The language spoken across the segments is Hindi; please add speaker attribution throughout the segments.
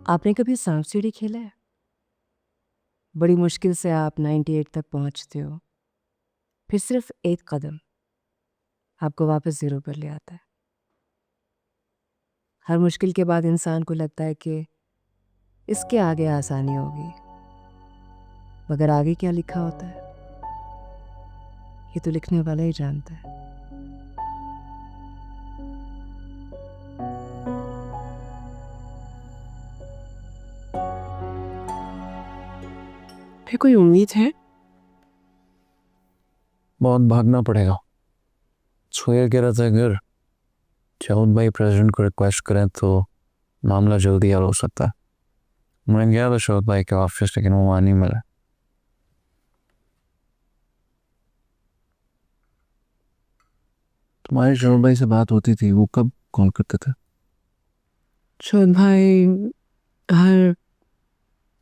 Speaker 1: आपने कभी सांप सीढ़ी खेला है? बड़ी मुश्किल से आप 98 तक पहुंचते हो, फिर सिर्फ एक कदम आपको वापस 0 पर ले आता है। हर मुश्किल के बाद इंसान को लगता है कि इसके आगे आसानी होगी, मगर आगे क्या लिखा होता है ये तो लिखने वाला ही जानता है।
Speaker 2: फिर कोई उम्मीद है?
Speaker 3: बहुत भागना पड़ेगा। सोया कह रहा था अगर चाउद भाई प्रेसिडेंट को रिक्वेस्ट करें तो मामला जल्दी हल हो सकता है। मैं गया था शौद भाई के ऑफिस, लेकिन वो वहाँ नहीं मिला। तुम्हारी शौद भाई से बात होती थी, वो कब कॉल करते थे?
Speaker 2: शौद भाई हर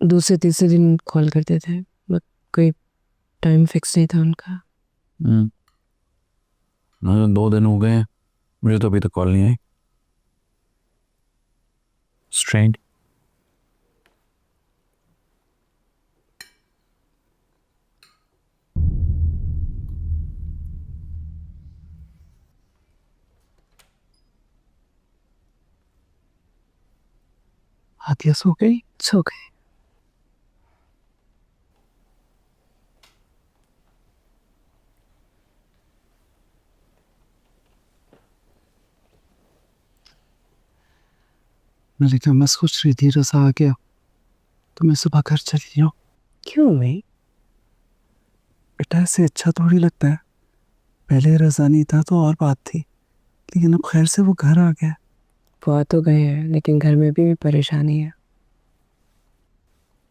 Speaker 2: दूसरे तीसरे दिन कॉल करते थे, बट कोई टाइम फिक्स नहीं था उनका।
Speaker 3: मुझे 2 दिन हो गए हैं, मुझे तो अभी तक कॉल नहीं आई। स्ट्रेंज।
Speaker 2: आतिया सो गई? सो गई। मलिका, मैं सोच रही थी रजा आ गया तो मैं सुबह घर चली जाऊँ। क्यों भाई? बेटा ऐसे अच्छा थोड़ी लगता है। पहले रजा नहीं था तो और बात थी, लेकिन अब खैर से वो घर आ गया। वो आ तो गए हैं, लेकिन घर में भी परेशानी है।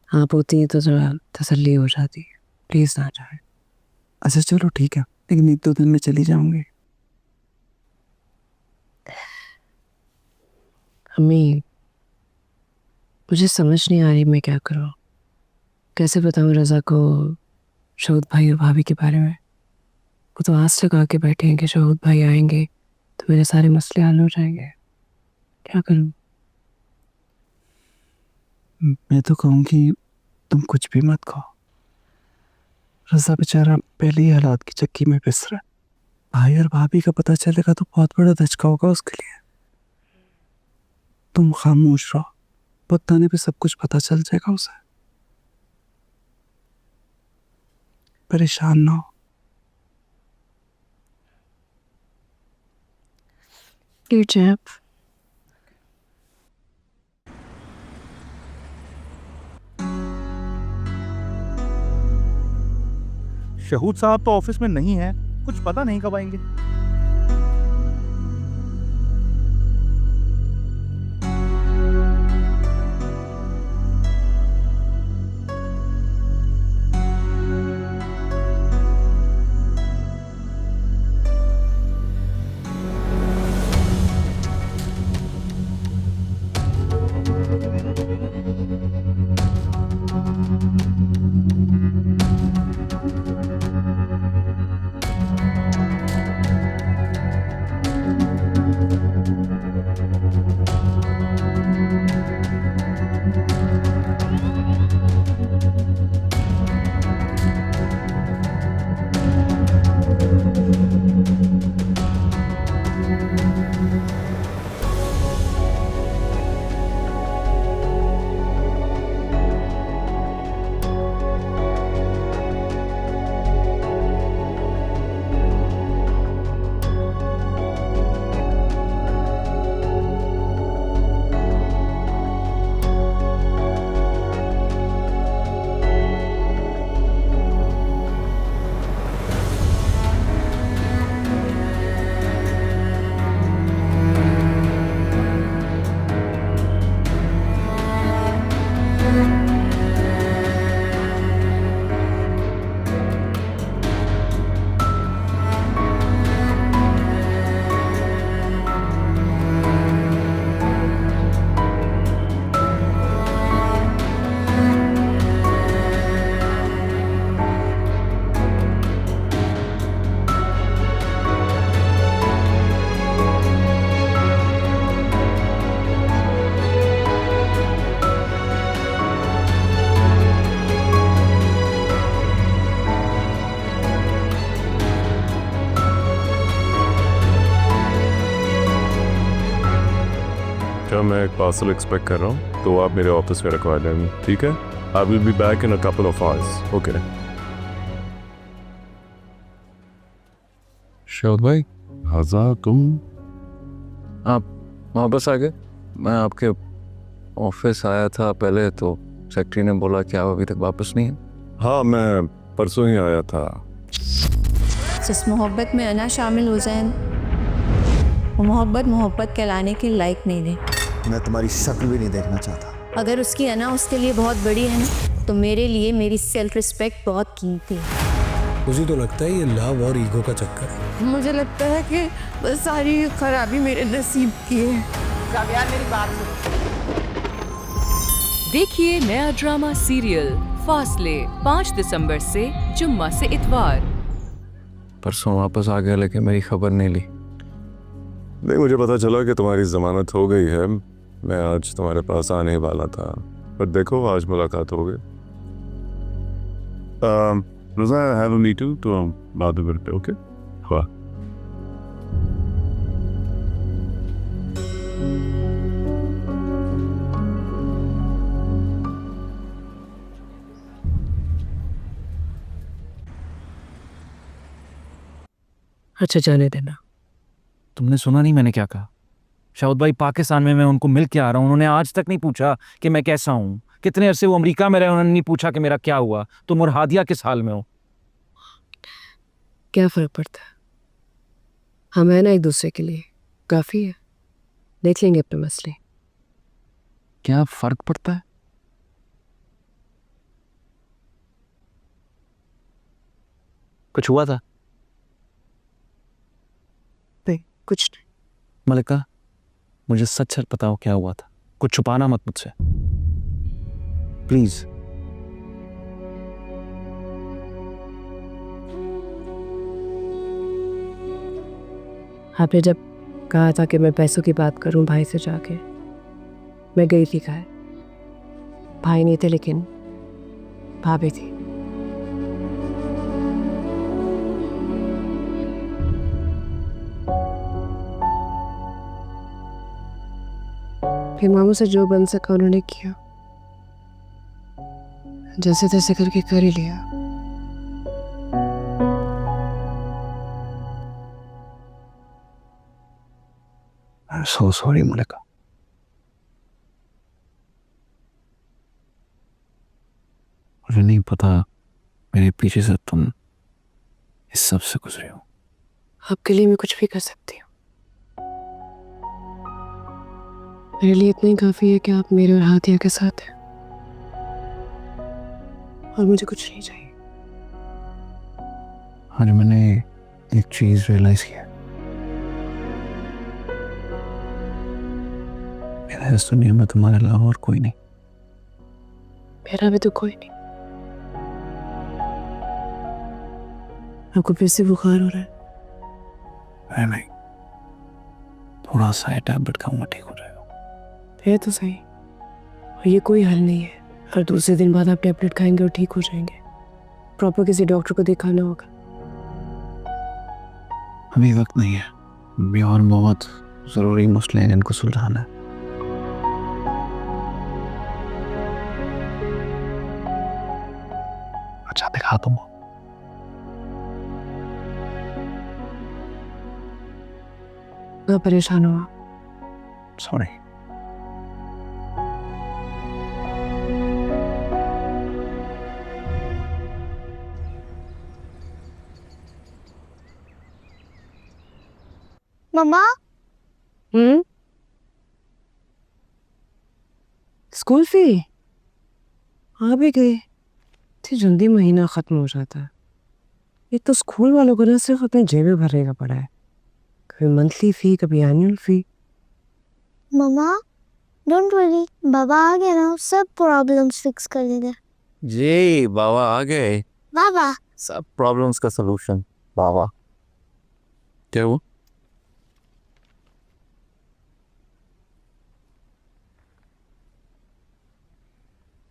Speaker 2: आप होती है तो जरा तसल्ली हो जाती है। प्लीज ना जाए। अच्छा चलो ठीक है, लेकिन 1-2 दिन में चली जाऊंगी। अम्मी, मुझे समझ नहीं आ रही मैं क्या करूं। कैसे बताऊं रजा को शौद भाई और भाभी के बारे में। वो तो आस लगा के बैठे हैं कि शौद भाई आएंगे तो मेरे सारे मसले हल हो जाएंगे। क्या करूं? मैं तो कहूँगी तुम कुछ भी मत कहो। रजा बेचारा पहले ही हालात की चक्की में पिस रहा है। भाई और भाभी का पता चलेगा तो बहुत बड़ा धचका होगा उसके लिए। तुम खामोश रहो, बताने पे सब कुछ पता चल जाएगा उसे। परेशान ना हो।
Speaker 4: शहूद साहब तो ऑफिस में नहीं है, कुछ पता नहीं कब आएंगे।
Speaker 5: मैं एक पार्सल एक्सपेक्ट कर रहा हूँ, तो आप मेरे ऑफिस पे रखवा देंगे, ठीक है? I will be back in a couple of hours, okay?
Speaker 3: शौक भाई,
Speaker 5: हज़ा तुम
Speaker 3: आप वापस आ गए? मैं आपके ऑफिस आया था पहले, तो सेक्रेटरी ने बोला कि आप अभी तक वापस नहीं हैं।
Speaker 5: हाँ, मैं परसों ही आया था।
Speaker 6: जिस मोहब्बत में अना शामिल हो जाए वो मोहब्बत कहलाने के लायक नहीं रही।
Speaker 7: मैं तुम्हारी शक्ल भी नहीं देखना चाहता।
Speaker 6: अगर उसकी अना उसके लिए बहुत बड़ी है ना, तो मेरे लिए मेरी सेल्फ रिस्पेक्ट बहुत कीमती है।
Speaker 8: मुझे तो लगता है ये लव और ईगो का चक्कर है।
Speaker 1: मुझे लगता है कि बस सारी खराबी मेरे नसीब की है।
Speaker 9: देखिए नया ड्रामा सीरियल फासले 5 दिसंबर से जुम्मा से इतवार।
Speaker 3: परसों वापस आ गया लेकिन मेरी खबर नहीं ली।
Speaker 5: नहीं, मुझे पता चला कि तुम्हारी ज़मानत हो गई है। मैं आज तुम्हारे पास आने ही वाला था, पर देखो आज मुलाकात हो गई। रोज़ा, आई हैव अ मीटिंग, तो हम बाद में मिलते हैं, ओके? हाँ।
Speaker 1: अच्छा, जाने देना।
Speaker 8: तुमने सुना नहीं मैंने क्या कहा? शाउद भाई पाकिस्तान में मैं उनको मिल के आ रहा हूँ, उन्होंने आज तक नहीं पूछा कि मैं कैसा हूँ। कितने अरसे वो अमेरिका में रहे, उन्होंने नहीं पूछा कि मेरा क्या हुआ। तुम और हादिया किस हाल में हो?
Speaker 1: क्या फ़र्क पड़ता है? हम हैं ना एक दूसरे के लिए, काफ़ी है। देख लेंगे अपने मसले।
Speaker 8: क्या फर्क पड़ता है? कुछ हुआ था?
Speaker 1: नहीं, कुछ नहीं।
Speaker 8: मलिका, मुझे सच सच बताओ क्या हुआ था। कुछ छुपाना मत मुझसे, प्लीज।
Speaker 1: आपने जब कहा था कि मैं पैसों की बात करूं भाई से जाके, मैं गई थी खाए। भाई नहीं थे लेकिन भाभी थी। फिर मामू से जो बन सका उन्होंने किया, जैसे तैसे करके कर ही लिया।
Speaker 8: सो सॉरी मलिका। मुझे नहीं पता मेरे पीछे से तुम इस सब से गुजरे हो।
Speaker 1: आपके लिए मैं कुछ भी कर सकती हूँ। मेरे लिए इतना ही काफी है कि आप मेरे और हाथिया के साथ हैं, और मुझे कुछ नहीं चाहिए।
Speaker 8: आज मैंने एक चीज रियलाइज किया, मेरा इस दुनिया में तुम्हारे अलावा और कोई नहीं।
Speaker 1: मेरा भी तो कोई नहीं। आपको फिर से बुखार हो रहा है?
Speaker 8: नहीं, थोड़ा सा टैबलेट खाऊंगा ठीक हो जाएगा।
Speaker 1: है तो सही। और ये कोई हल नहीं है। हर दूसरे दिन बाद आप टैबलेट खाएंगे और ठीक हो जाएंगे। प्रॉपर किसी डॉक्टर को दिखाना होगा।
Speaker 8: अभी वक्त नहीं है, अभी और बहुत ज़रूरी मसले हैं जिनको सुलझाना है। अच्छा दिखा तुम।
Speaker 1: मैं परेशान हुआ।
Speaker 8: सॉरी।
Speaker 10: मम्मा,
Speaker 1: स्कूल फी आ भी गई। इतनी जल्दी महीना खत्म हो जाता है। एक तो स्कूल वालों को ना सिर्फ अपने जेबें भरने का पड़ा है। कभी मंथली फी, कभी एनुअल फी।
Speaker 10: मम्मा डोंट वरी, बाबा आ गया ना, सब प्रॉब्लम्स फिक्स कर देगा।
Speaker 3: जी बाबा आ गए।
Speaker 10: बाबा
Speaker 3: सब प्रॉब्लम्स का सलूशन बाबा। क्या हुआ?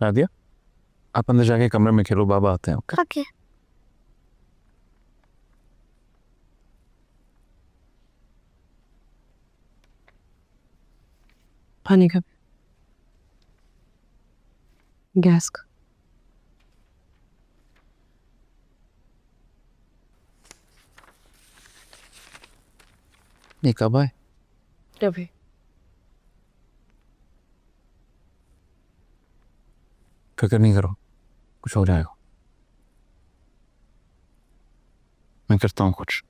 Speaker 3: नादिया, आप अंदर जाके कमरे में खेलो, बाबा आते हैं।
Speaker 10: ओके।
Speaker 1: पानी का गैस का
Speaker 3: ये कब आए?
Speaker 1: अभी
Speaker 3: फिक्र नहीं करो, कुछ हो जाएगा। मैं करता हूँ कुछ।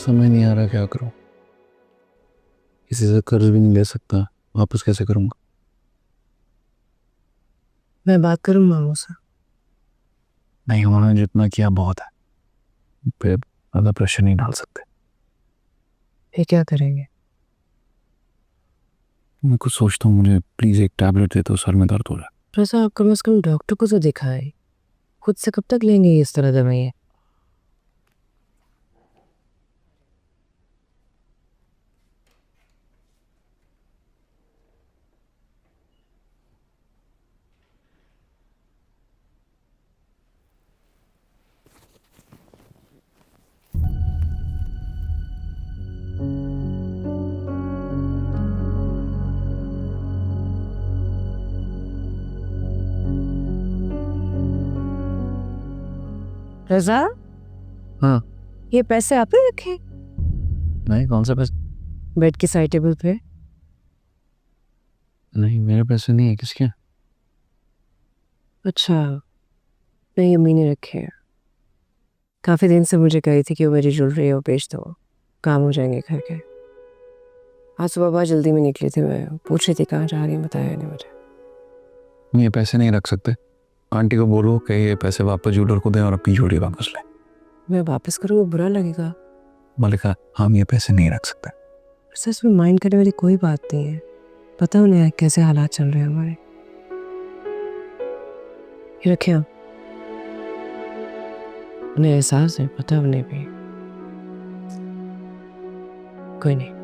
Speaker 3: समझ नहीं आ रहा क्या करूं। किसी से कर्ज भी नहीं ले सकता, वापस कैसे करूंगा?
Speaker 1: मैं बात करूँ मामू से।
Speaker 3: नहीं, उन्होंने जितना किया बहुत है, फिर ज़्यादा प्रेशर नहीं डाल सकते।
Speaker 1: फिर क्या करेंगे?
Speaker 3: मैं कुछ सोचता हूँ, मुझे प्लीज़ एक टैबलेट दे दो, सर में दर्द हो रहा है।
Speaker 1: प्रसा आप कम से कम डॉक्टर को तो दिखाए। खुद से कब तक लेंगे इस तरह दवाइयाँ? रजा,
Speaker 3: हाँ।
Speaker 1: ये पैसे आपने रखे?
Speaker 3: नहीं, कौन सा पैसे?
Speaker 1: बेड के साइड टेबल पे।
Speaker 3: नहीं, मेरे पैसे नहीं है। किसके?
Speaker 1: अच्छा, नहीं अम्मी ने रखे हैं। काफ़ी दिन से मुझे कही थी कि वो मेरी ज्वेलरी है वो बेच दो, काम हो जाएंगे घर के। आज सुबह बहुत जल्दी में निकली थी, मैं पूछ रही थी कहाँ जा रही, बताया नहीं मुझे।
Speaker 3: ये पैसे नहीं रख सकते। आंटी को बोलो कि ये पैसे वापस ज्वेलर को दें और अपनी ज्वेलरी वापस लें।
Speaker 1: मैं वापस करूँ वो बुरा लगेगा।
Speaker 3: मलिका, हम ये पैसे नहीं रख सकते।
Speaker 1: सच में माइंड करने वाली कोई बात नहीं है। पता उन्हें कैसे हालात चल रहे हैं हमारे। ये रखे आप, उन्हें एहसास है, पता उन्हें भी। कोई नहीं।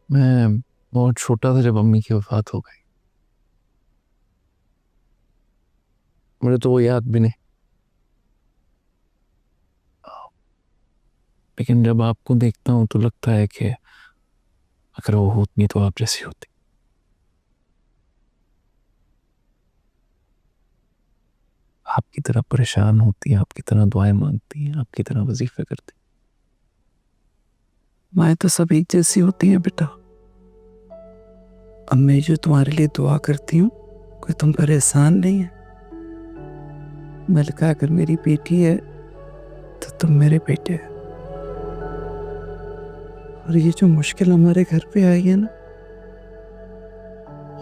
Speaker 3: मैं बहुत छोटा था जब अम्मी की वफात हो गई। मुझे तो वो याद भी नहीं। लेकिन जब आपको देखता हूँ तो लगता है कि अगर वो होती तो आप जैसी होती। आपकी तरह परेशान होती, आपकी तरह दुआएं मांगती हैं, आपकी तरह वजीफे करती।
Speaker 2: माएँ तो सब एक जैसी होती हैं बेटा। अब मैं जो तुम्हारे लिए दुआ करती हूँ, कोई तुम पर एहसान नहीं है। मलिका अगर मेरी बेटी है तो तुम मेरे बेटे हैं। और ये जो मुश्किल हमारे घर पे आई है ना,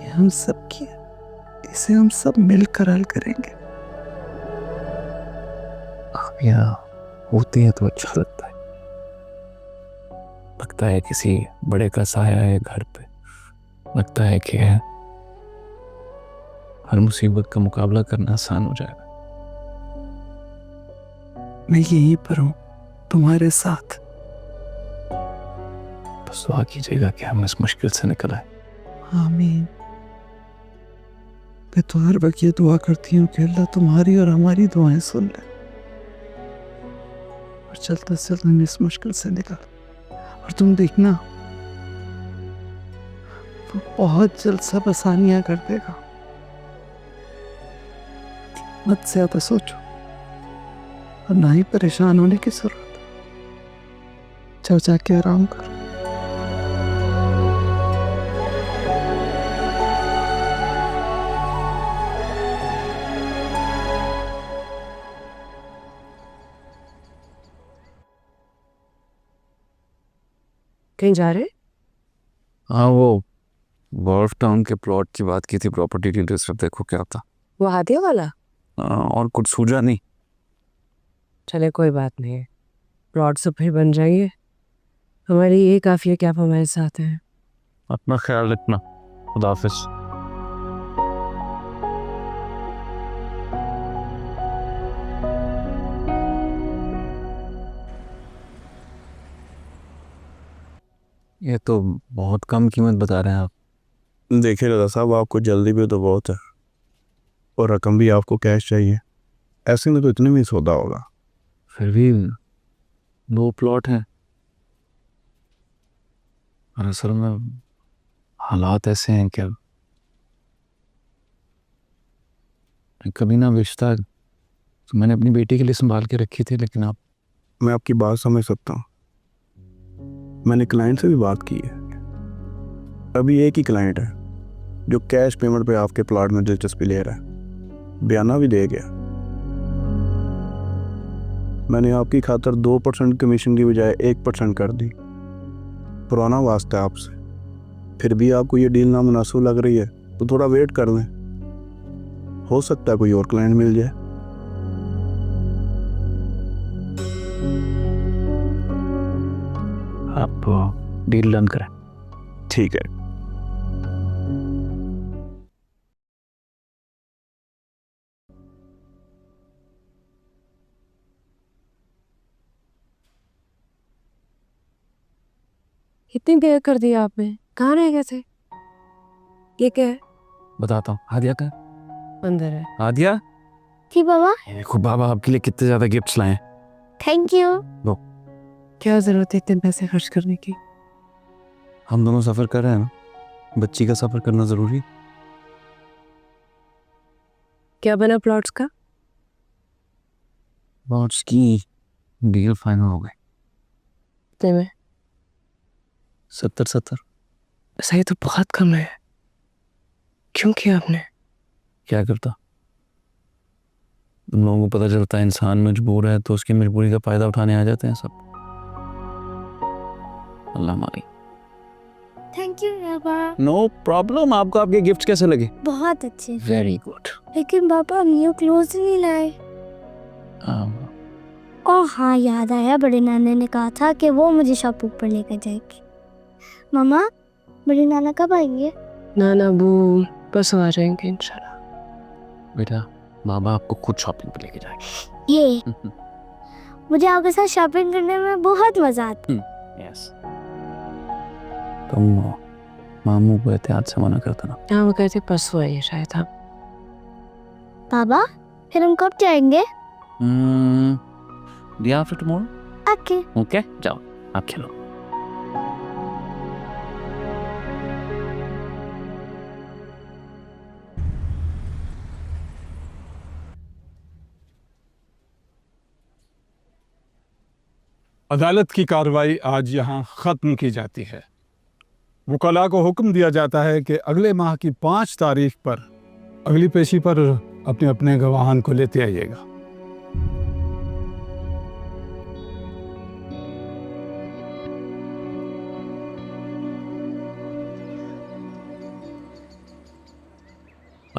Speaker 2: ये हम सब की है। इसे हम सब मिलकर हल करेंगे।
Speaker 3: खराबियाँ होती हैं तो अच्छा लगता है किसी बड़े का साया है घर पे, लगता है कि हर मुसीबत का मुकाबला करना आसान हो जाएगा।
Speaker 2: मैं यहीं पर हूँ तुम्हारे साथ।
Speaker 3: बस दुआ कीजिएगा कि हम इस मुश्किल से निकल आए।
Speaker 2: आमीन। मैं तो हर वक्त ये दुआ करती हूँ कि अल्लाह तुम्हारी और हमारी दुआएं सुन ले और जल्द से जल्द हम इस मुश्किल से निकल। और तुम देखना वो बहुत जल्द सब आसानियां कर देगा। मत ज्यादा सोचो और ना ही परेशान होने की जरूरत। जाओ जाके आराम करो।
Speaker 1: कहीं जा रहे?
Speaker 3: हाँ, वो बर्फ टाउन के प्लॉट की बात की थी, प्रॉपर्टी डीलर्स। अब देखो क्या था।
Speaker 1: वो हादिया वाला?
Speaker 3: और कुछ सूझा नहीं।
Speaker 1: चले कोई बात नहीं है, प्लॉट सब फिर बन जाएंगे। हमारी ये काफ़ी है कि आप हमारे साथ हैं।
Speaker 3: अपना ख्याल रखना। खुदा हाफिज। ये तो बहुत कम कीमत बता रहे हैं आप।
Speaker 4: देखिए रजा साहब, आपको जल्दी भी तो बहुत है और रकम भी आपको कैश चाहिए। ऐसे में तो इतने में ही सौदा होगा।
Speaker 3: फिर भी 2 प्लॉट हैं और असल में हालात ऐसे हैं कि कभी ना बेचता तो मैंने अपनी बेटी के लिए संभाल के रखी थी, लेकिन आप।
Speaker 4: मैं आपकी बात समझ सकता हूँ। मैंने क्लाइंट से भी बात की है। अभी एक ही क्लाइंट है जो कैश पेमेंट पे आपके प्लॉट में दिलचस्पी ले रहा है। बयाना भी दे गया। मैंने आपकी खातर 2% कमीशन की बजाय 1% कर दी। पुराना वास्ता है आपसे, फिर भी आपको ये डील नामुनासिब लग रही है तो थोड़ा वेट कर लें। हो सकता है कोई और क्लाइंट मिल जाए।
Speaker 3: आप डील डन करें।
Speaker 4: ठीक है।
Speaker 1: इतनी देर कर दिया आपने, कहाँ रह गए थे? ये क्या है?
Speaker 3: बताता हूँ। हादिया का
Speaker 1: अंदर है।
Speaker 3: हादिया,
Speaker 10: जी बाबा।
Speaker 3: ये देखो बाबा आपके लिए कितने ज्यादा गिफ्ट्स लाए हैं।
Speaker 10: Thank you.
Speaker 1: क्या जरूरत है इतने पैसे खर्च करने की?
Speaker 3: हम दोनों सफर कर रहे हैं ना, बच्ची का सफर करना जरूरी।
Speaker 1: क्या बना प्लॉट्स का?
Speaker 3: प्लॉट्स की डील फाइनल हो गई।
Speaker 1: कितने में?
Speaker 3: 70-70।
Speaker 1: सही तो बहुत कम है। क्यों किया आपने?
Speaker 3: क्या करता, तुम लोगों को पता चलता है इंसान मजबूर है तो उसकी मजबूरी का फायदा उठाने आ जाते हैं सब। अल्लाह मारी।
Speaker 10: थैंक यू बाबा।
Speaker 3: No problem. आपको आपके गिफ्ट कैसे लगे?
Speaker 10: बहुत अच्छे।
Speaker 3: Very good.
Speaker 10: लेकिन पापा न्यू क्लोथ नहीं लाए। ओह हाँ, याद आया, बड़े नाना ने कहा था कि वो मुझे शॉपिंग पर लेकर जाएगी। मामा, बड़े नाना कब आएंगे?
Speaker 1: नाना अबू बस आ जाएंगे इंशाल्लाह।
Speaker 3: बेटा, बाबा आपको खुद शॉपिंग पे लेके जाएंगे।
Speaker 10: ये मुझे आपके साथ शॉपिंग करने में बहुत मजा आता है।
Speaker 3: यस। तुम मामू को एहतियात से मना करता ना।
Speaker 1: हाँ, वो कहते परसों आइए शायद। हाँ
Speaker 10: पापा, फिर हम कब जाएंगे?
Speaker 3: Day after tomorrow.
Speaker 10: Okay.
Speaker 3: Okay, जाओ आप खेलो।
Speaker 11: अदालत की कार्रवाई आज यहाँ ख़त्म की जाती है। वकला को हुक्म दिया जाता है कि अगले माह की 5 तारीख पर अगली पेशी पर अपने अपने गवाहान को लेते आइएगा।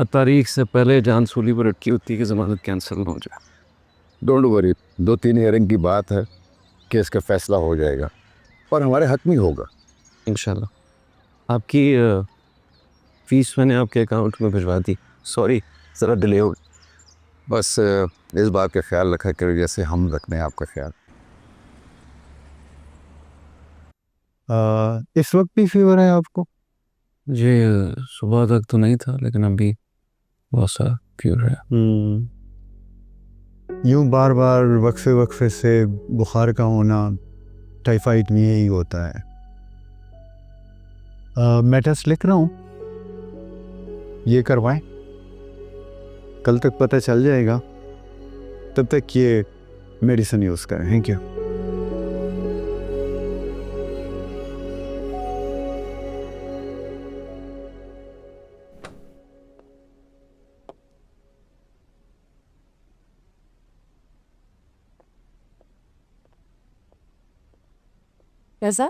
Speaker 3: तारीख से पहले जान सूली पर अटकी होती है कि जमानत कैंसिल हो जाए।
Speaker 12: डोंट वरी, 2-3 हियरिंग की बात है, केस का फैसला हो जाएगा और हमारे हक में होगा
Speaker 3: इंशाल्लाह। आपकी फीस मैंने आपके अकाउंट में भिजवा दी। सॉरी ज़रा डिले हो।
Speaker 12: बस इस बात का ख्याल रखा करो जैसे हम रखते हैं आपका ख्याल।
Speaker 2: इस वक्त भी फीवर है आपको?
Speaker 3: ये सुबह तक तो नहीं था लेकिन अभी बहुत सा फीवर है।
Speaker 2: यूँ बार बार वक्फे वक्फे से बुखार का होना टाइफाइड में यही होता है। मैं टेस्ट लिख रहा हूँ, ये करवाएं, कल तक पता चल जाएगा। तब तक ये मेडिसिन यूज़ करें, हैं क्या?
Speaker 1: कैसा?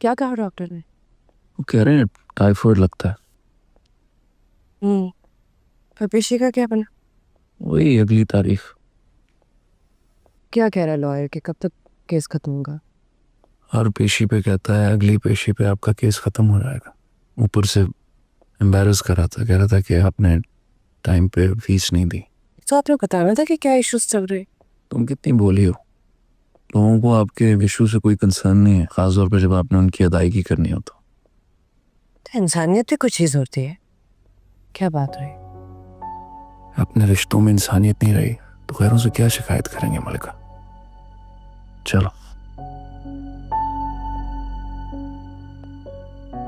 Speaker 1: क्या कहा डॉक्टर ने?
Speaker 3: वो कह रहे हैं टाइफाइड लगता है।
Speaker 1: फिर पेशी का क्या बना?
Speaker 3: वही अगली तारीख।
Speaker 1: क्या कह रहा है लॉयर कि कब तक केस खत्म होगा?
Speaker 3: हर पेशी पे कहता है अगली पेशी पे आपका केस ख़त्म हो जाएगा। ऊपर से एम्बेरस कर रहा था, कह रहा था कि आपने टाइम पे फीस नहीं दी।
Speaker 1: तो आपने बताना था कि क्या इश्यूज चल रहे।
Speaker 3: तुम कितनी बोली हो, लोगों को आपके इशू से कोई कंसर्न नहीं है, ख़ासतौर पे जब आपने उनकी अदायगी करनी हो तो
Speaker 1: इंसानियत भी कुछ चीज़ होती है। क्या बात रही?
Speaker 3: अपने रिश्तों में इंसानियत नहीं रही तो गैरों से क्या शिकायत करेंगे मलिका। चलो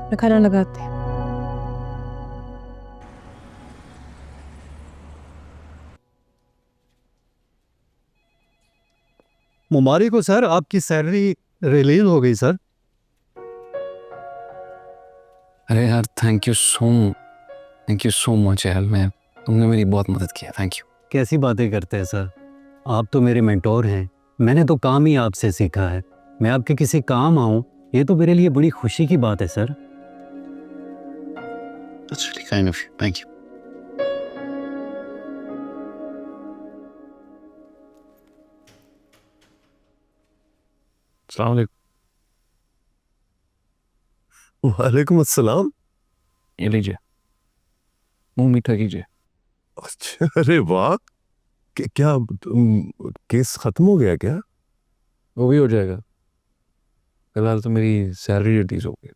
Speaker 1: मैं खाना लगाती।
Speaker 2: मुबारक हो सर, आपकी सैलरी रिलीज हो गई सर।
Speaker 3: अरे यार थैंक यू सो मच यार, मैं तुमने मेरी बहुत मदद किया, थैंक यू।
Speaker 2: कैसी बातें करते हैं सर, आप तो मेरे मेंटोर हैं, मैंने तो काम ही आपसे सीखा है। मैं आपके किसी काम आऊँ ये तो मेरे लिए बड़ी खुशी की बात है sir.
Speaker 3: That's really kind of you, thank you। अस्सलाम वालेकुम।
Speaker 5: वालेकुम अस्सलाम।
Speaker 3: ये लीजिए, मुंह मीठा कीजिए।
Speaker 5: अच्छा, अरे वाह, क्या केस खत्म हो गया क्या?
Speaker 3: वो भी हो जाएगा, फिलहाल तो मेरी सैलरी रिलीज हो गई।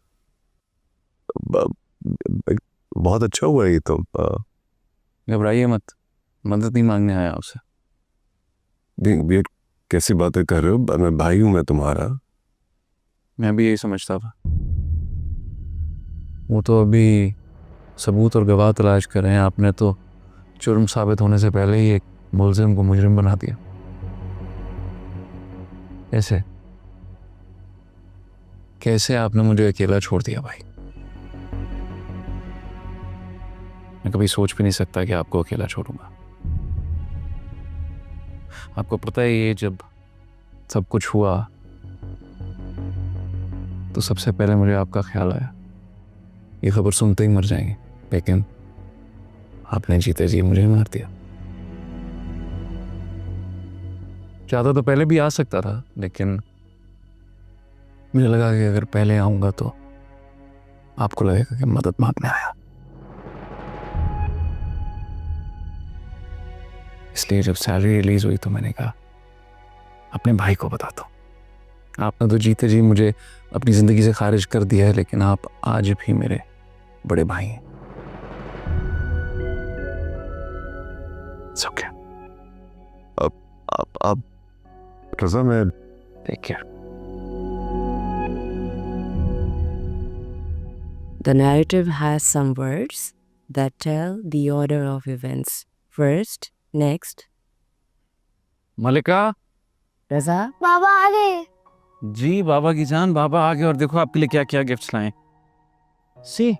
Speaker 5: बहुत अच्छा हुआ ये तो।
Speaker 3: घबराइए मत, मदद नहीं मांगने आया आपसे।
Speaker 5: ये कैसी बातें कर रहे हो? मैं भाई हूं मैं तुम्हारा।
Speaker 3: मैं भी यही समझता था। वो तो अभी सबूत और गवाह तलाश कर रहे हैं, आपने तो जुर्म साबित होने से पहले ही एक मुलजिम को मुजरिम बना दिया। कैसे आपने मुझे अकेला छोड़ दिया भाई? मैं कभी सोच भी नहीं सकता कि आपको अकेला छोड़ूंगा। आपको पता है ये जब सब कुछ हुआ तो सबसे पहले मुझे आपका ख्याल आया। ये खबर सुनते ही मर जाएंगे, लेकिन आपने जीते जी मुझे मार दिया। चाहता तो पहले भी आ सकता था, लेकिन मुझे लगा कि अगर पहले आऊंगा तो आपको लगेगा कि मदद मांगने आया। इसलिए जब सैलरी रिलीज हुई तो मैंने कहा अपने भाई को बताता हूँ। आपने तो जीते जी मुझे अपनी ज़िंदगी से खारिज कर दिया है, लेकिन आप आज भी मेरे बड़े भाई हैं। ओके,
Speaker 5: आप रज़ा, मैं
Speaker 3: take care.
Speaker 1: The narrative has some words that tell the order of events. First, next.
Speaker 8: मलिका
Speaker 1: रज़ा,
Speaker 10: बाबा आ गए।
Speaker 8: जी, बाबा की जान, बाबा आ गए और देखो आपके लिए क्या क्या गिफ्ट्स लाए।
Speaker 1: सी।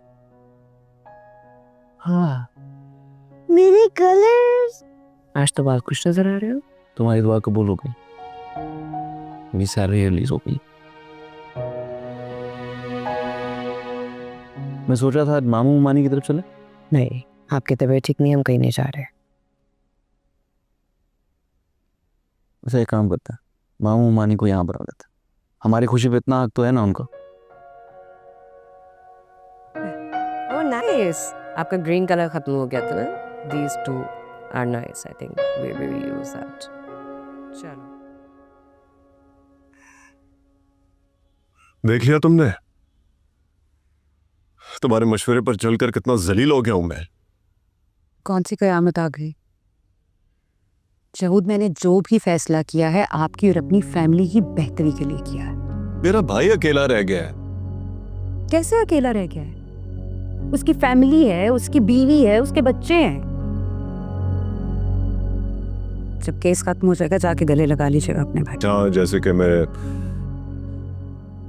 Speaker 1: हाँ,
Speaker 10: मेरे कलर्स।
Speaker 1: आज तो बहुत खुश नजर आ रहे हो।
Speaker 3: तुम्हारी दुआ कबूल हो गई, मेरी सैलरी रिलीज हो गई। मैं सोच रहा था आज मामू मानी की तरफ चले।
Speaker 1: नहीं, आपकी तबीयत ठीक नहीं, हम कहीं नहीं जा रहे।
Speaker 3: वैसे एक काम करते हैं, मामू मानी को यहाँ बुला लेते हैं। हमारी खुशी पे इतना हक तो है ना उनका।
Speaker 1: ओह नाइस, आपका ग्रीन कलर खत्म हो गया था ना? These two are nice, I think we will use that. चलो
Speaker 5: देख लिया तुमने, तुम्हारे मशवरे पर चलकर कितना जलील हो गया हूं मैं।
Speaker 1: कौन सी कयामत आ गई? शहूद, मैंने जो भी फैसला किया है आपकी और अपनी फैमिली की बेहतरी के लिए किया है।
Speaker 5: मेरा भाई अकेला रह गया है।
Speaker 1: कैसे अकेला रह गया है? उसकी फैमिली है, उसकी बीवी है, उसके बच्चे हैं। जब केस खत्म हो जाएगा जाके गले लगा लीजिएगा अपने भाई।
Speaker 5: हाँ, जैसे कि मैं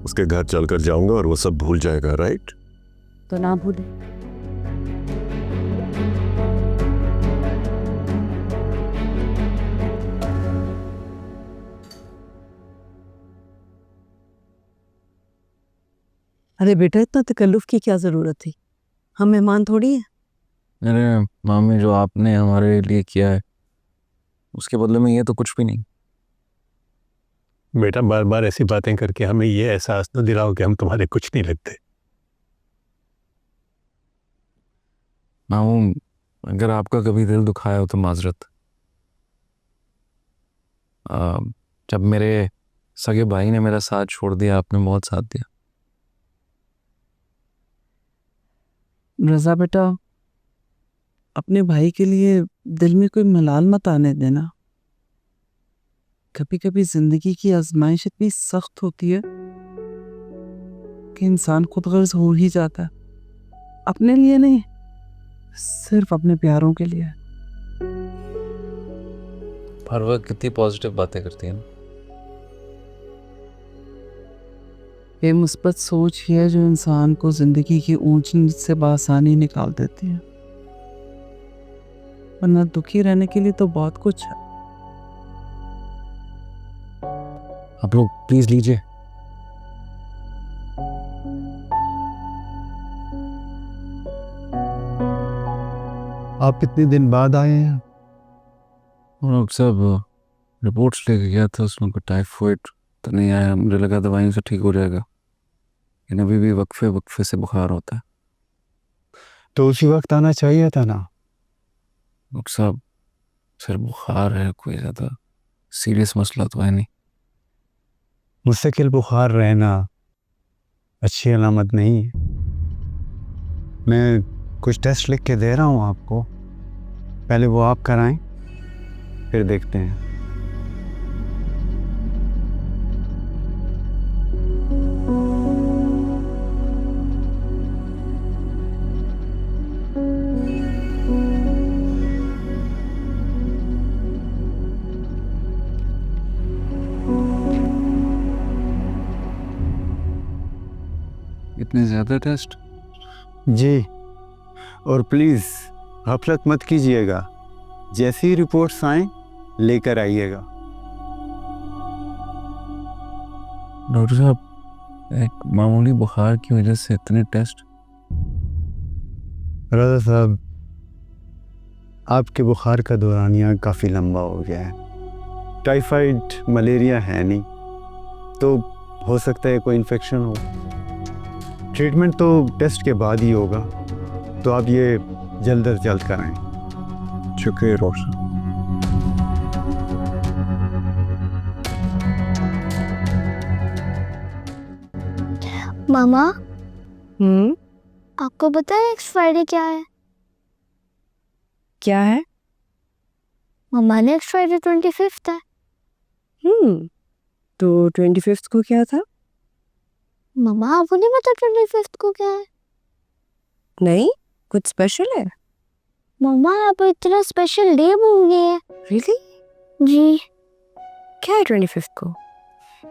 Speaker 5: उसके घर चलकर जाऊंगा और वो सब भूल जाएगा, राइट?
Speaker 1: तो ना भूले। अरे बेटा, इतना तकल्लुफ की क्या जरूरत थी? हम मेहमान थोड़ी हैं।
Speaker 3: अरे मामी, जो आपने हमारे लिए किया है उसके बदले में ये तो कुछ भी नहीं।
Speaker 11: बेटा, बार बार ऐसी बातें करके हमें ये एहसास न दिलाओ कि हम तुम्हारे कुछ नहीं लगते।
Speaker 3: मामू, अगर आपका कभी दिल दुखाया हो तो माजरत। जब मेरे सगे भाई ने मेरा साथ छोड़ दिया, आपने बहुत साथ दिया।
Speaker 2: रजा बेटा, अपने भाई के लिए दिल में कोई मलाल मत आने देना। कभी कभी जिंदगी की आजमाइश इतनी सख्त होती है कि इंसान खुद गर्ज हो ही जाता है। अपने लिए नहीं, सिर्फ अपने प्यारों के लिए।
Speaker 3: हर वक्त कितनी पॉजिटिव बातें करती है ना।
Speaker 2: ये मुस्बत सोच ही है जो इंसान को जिंदगी की ऊंच नीच से बासानी निकाल देती है, वरना दुखी रहने के लिए तो बहुत कुछ है।
Speaker 3: आप लोग प्लीज लीजिए।
Speaker 11: आप कितने दिन बाद आए हैं?
Speaker 3: हम लोग सब रिपोर्ट्स लेके गया था, उसमें कोई टाइफाइड तो नहीं आया। मुझे लगा दवाइयों से ठीक हो जाएगा, लेकिन अभी भी वक्फे वक्फे से बुखार होता है।
Speaker 11: तो उसी वक्त आना चाहिए था ना।
Speaker 3: डॉक्टर साहब, सिर्फ बुखार है, कोई ज़्यादा सीरियस मसला तो है नहीं।
Speaker 11: मुस्तकिल बुखार रहना अच्छी अलामत नहीं है। मैं कुछ टेस्ट लिख के दे रहा हूँ आपको, पहले वो आप कराएं, फिर देखते हैं।
Speaker 3: इतने ज़्यादा टेस्ट?
Speaker 11: जी, और प्लीज़ गफलत मत कीजिएगा। जैसी ही रिपोर्ट्स आएं लेकर आइएगा।
Speaker 3: डॉक्टर साहब, एक मामूली बुखार की वजह से इतने टेस्ट?
Speaker 11: रज़ा साहब, आपके बुखार का दौरानिया काफ़ी लंबा हो गया है। टाइफाइड मलेरिया है नहीं, तो हो सकता है कोई इन्फेक्शन हो। ट्रीटमेंट तो टेस्ट के बाद ही होगा, तो आप ये जल्द अज जल्द कराएं।
Speaker 5: शुक्रिया डॉक्टर।
Speaker 10: मामा, आपको पता है नेक्स्ट फ्राइडे क्या है?
Speaker 1: क्या है?
Speaker 10: मम्मा, नेक्स्ट फ्राइडे 25th है।
Speaker 1: तो 25th को क्या था?
Speaker 10: मम्मा, आपको नहीं पता 25th को क्या है?
Speaker 1: नहीं, कुछ स्पेशल है?
Speaker 10: मम्मा, आप इतना स्पेशल डे भूल गए हैं।
Speaker 1: रियली?
Speaker 10: जी।
Speaker 1: क्या है 25th को?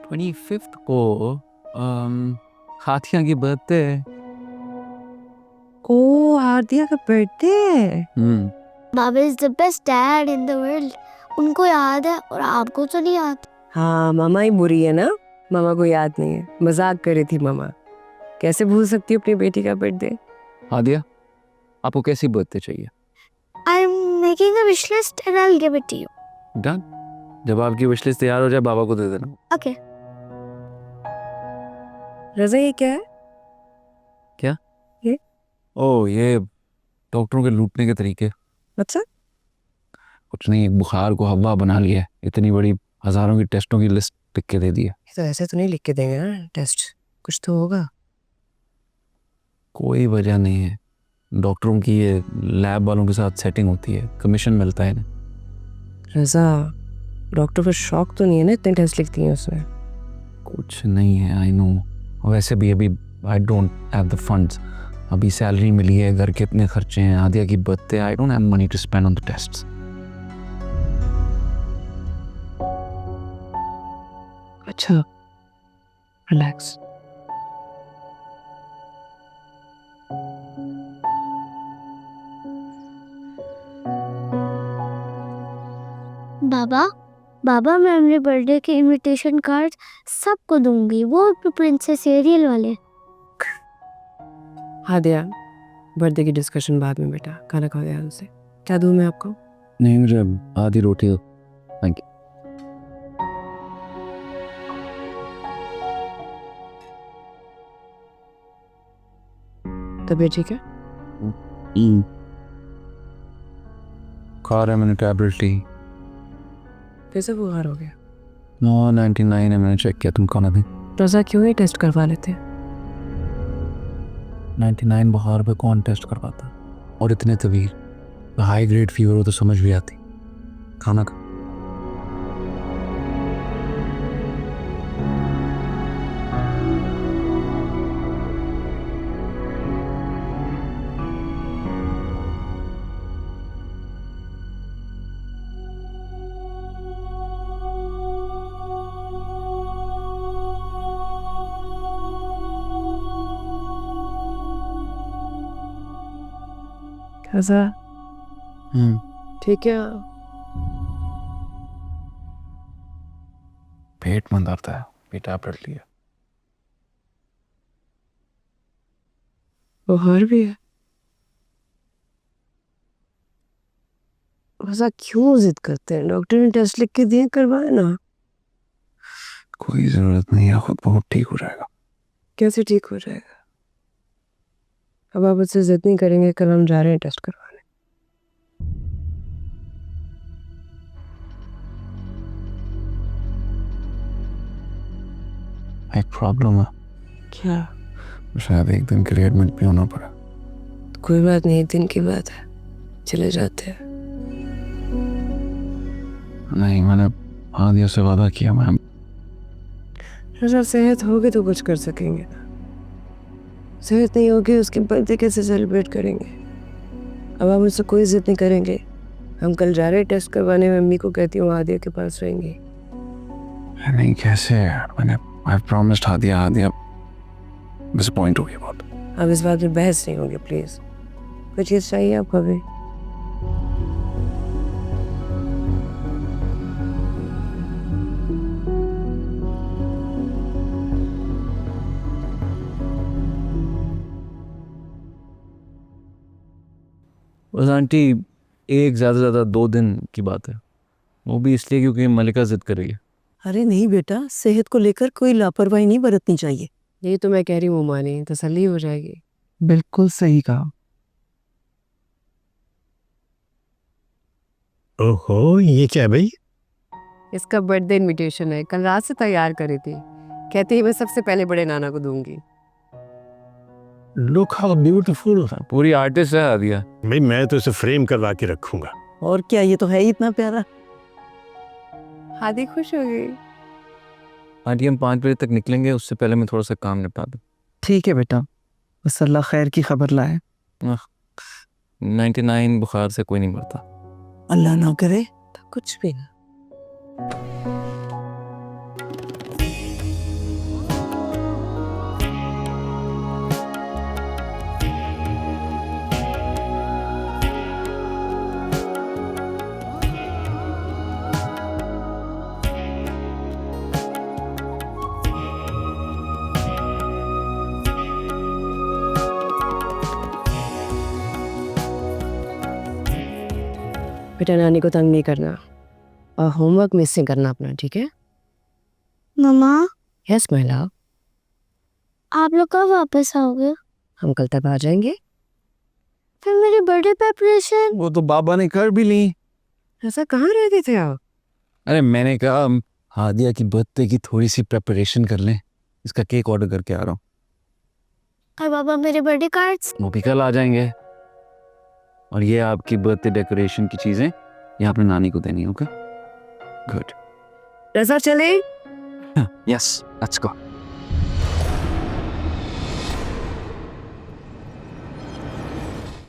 Speaker 3: 25th को हाथिया की बर्थडे है।
Speaker 1: ओह, हार्दिया का बर्थडे है।
Speaker 10: Baba is the best dad in the world. उनको याद है और आपको तो नहीं याद।
Speaker 1: हाँ, मामा ही बुरी है ना, मामा को याद नहीं है। मजाक कर रही थी मामा। कैसे भूल सकती हूँ अपनी बेटी का बर्थडे?
Speaker 3: हादिया, आपको कैसी बर्थडे चाहिए?
Speaker 10: I am making a wish list and I will give it to you.
Speaker 3: Done. जब आपकी विश लिस्ट तैयार हो जाए बाबा को दे देना।
Speaker 10: ओके।
Speaker 1: रजा ये क्या है?
Speaker 3: ओह ये डॉक्टरों के लूटने के तरीके।
Speaker 1: अच्छा,
Speaker 3: कुछ नहीं, एक बुखार को हवा बना लिया है, इतनी बड़ी हजारों की टेस्टों की लिस्ट लिख के दे दी है।
Speaker 1: तो ऐसे तो नहीं लिख के देंगे ना टेस्ट, कुछ तो होगा।
Speaker 3: कोई वजह नहीं है, डॉक्टरों की ये लैब वालों के साथ सेटिंग होती है, कमीशन मिलता है इन्हें।
Speaker 1: रजा, डॉक्टर को शौक तो नहीं है ना इतने टेस्ट लिखती हैं उसमें?
Speaker 3: कुछ नहीं है, आई नो। वैसे भी अभी I don't have the funds. अभी सैलरी मिली है, घर के इतने खर्चे हैं, आदिया की birthday, I don't have money to spend on the tests.
Speaker 1: अच्छा, रिलैक्स।
Speaker 10: बाबा बाबा मैं अपने बर्थडे के इनविटेशन कार्ड सबको दूंगी, वो भी प्रिंसेस एरियल वाले।
Speaker 1: हाँ दिया, बर्थडे की डिस्कशन बाद में बेटा, खाना खाओ ध्यान से। क्या दूँ मैं आपको?
Speaker 3: नहीं, मुझे आधी रोटी दो, थैंक यू।
Speaker 1: तबीयत ठीक है?
Speaker 3: खा रहा है मैंने टैबलेट ली।
Speaker 1: फिर से बुखार हो गया?
Speaker 3: 99 है, मैंने चेक किया, तुम खाना भी।
Speaker 1: रजा क्यों ही टेस्ट करवा लेते?
Speaker 3: 99 बुखार पे कौन टेस्ट करवाता, और इतने तवील हाई ग्रेड फीवर हो तो समझ भी आती। खाना खा।
Speaker 1: रजा ठीक है?
Speaker 3: पेट में दर्द है, भी टैबलेट लिया।
Speaker 1: बुखार भी है? रजा क्यों जिद करते हैं? डॉक्टर ने टेस्ट लिख के दिए, करवाए ना।
Speaker 3: कोई जरूरत नहीं है, खुद बहुत ठीक हो जाएगा।
Speaker 1: कैसे ठीक हो जाएगा? अब आप उससे जिद नहीं करेंगे, कल हम जा रहे हैं टेस्ट करवाने।
Speaker 3: एक प्रॉब्लम है।
Speaker 1: क्या?
Speaker 3: शायद एक दिन के लिए एडमिट भी होना पड़ा।
Speaker 1: कोई बात नहीं, एक दिन की बात है, चले जाते हैं।
Speaker 3: नहीं, मैंने आदिया से वादा किया, मैम।
Speaker 1: रजा सेहत होगी तो कुछ कर सकेंगे ना, सेहत नहीं होगी उसकी बर्थडे कैसे सेलिब्रेट करेंगे? अब आप मुझसे कोई जिद नहीं करेंगे, हम कल जा रहे हैं टेस्ट करवाने। मम्मी को कहती हूँ आदिया के पास रहेंगी।
Speaker 3: नहीं, कैसे यार, मैंने आई प्रॉमिस्ड आदिया डिसअपॉइंट हो गया बहुत।
Speaker 1: अब इस बात में बहस नहीं होगी प्लीज। कुछ चीज़ चाहिए आपको अभी?
Speaker 3: बस आंटी, एक ज़्यादा से ज़्यादा 2 दिन की बात है, वो भी इसलिए क्योंकि मलिका जिद कर रही है।
Speaker 13: अरे नहीं बेटा, सेहत को लेकर कोई लापरवाही नहीं बरतनी चाहिए।
Speaker 1: ये तो मैं कह रही हूँ मानी, तसल्ली हो जाएगी।
Speaker 2: बिल्कुल सही कहा।
Speaker 14: ओहो, ये क्या है भाई?
Speaker 1: इसका बर्थडे इनविटेशन है, कल रात से तैयार करी थी, कहती है मैं सबसे पहले बड़े नाना को दूंगी।
Speaker 14: Look how beautiful.
Speaker 3: पूरी आर्टिस्ट है आदिया।
Speaker 14: भाई मैं तो इसे फ्रेम करवा के रखूंगा।
Speaker 13: और क्या, ये तो है ही इतना प्यारा।
Speaker 1: आदि खुश हो गई।
Speaker 3: आंटी, हम 5 बजे तक निकलेंगे, उससे पहले मैं थोड़ा सा काम निपटा दूँ।
Speaker 2: ठीक है बेटा, बस अल्लाह खैर की खबर लाए।
Speaker 3: 99 बुखार से कोई नहीं मरता।
Speaker 13: अल्लाह ना करे।
Speaker 1: तो कुछ भी ना। बेटा नानी को तंग नहीं करना, और होमवर्क मिस नहीं करना अपना, ठीक है?
Speaker 10: मम्मा
Speaker 1: यस माय लव।
Speaker 10: आप लोग कब वापस आओगे?
Speaker 1: हम कल तक आ जाएंगे।
Speaker 10: फिर मेरी बर्थडे प्रेपरेशन?
Speaker 3: वो तो बाबा ने कर भी ली।
Speaker 1: ऐसा कहाँ रहते थे आप?
Speaker 3: अरे मैंने कहा हादिया की बर्थडे की थोड़ी सी प्रेपरेशन कर लें, इसका केक ऑर्डर करके आ रहा हूँ।
Speaker 10: और बाबा मेरे बर्थडे कार्ड्स?
Speaker 3: वो भी कल आ जाएंगे। और ये आपकी बर्थडे डेकोरेशन की चीजें ये आपने नानी को देनी, ओके? गुड।
Speaker 1: रजा चले?
Speaker 3: Yes, let's go.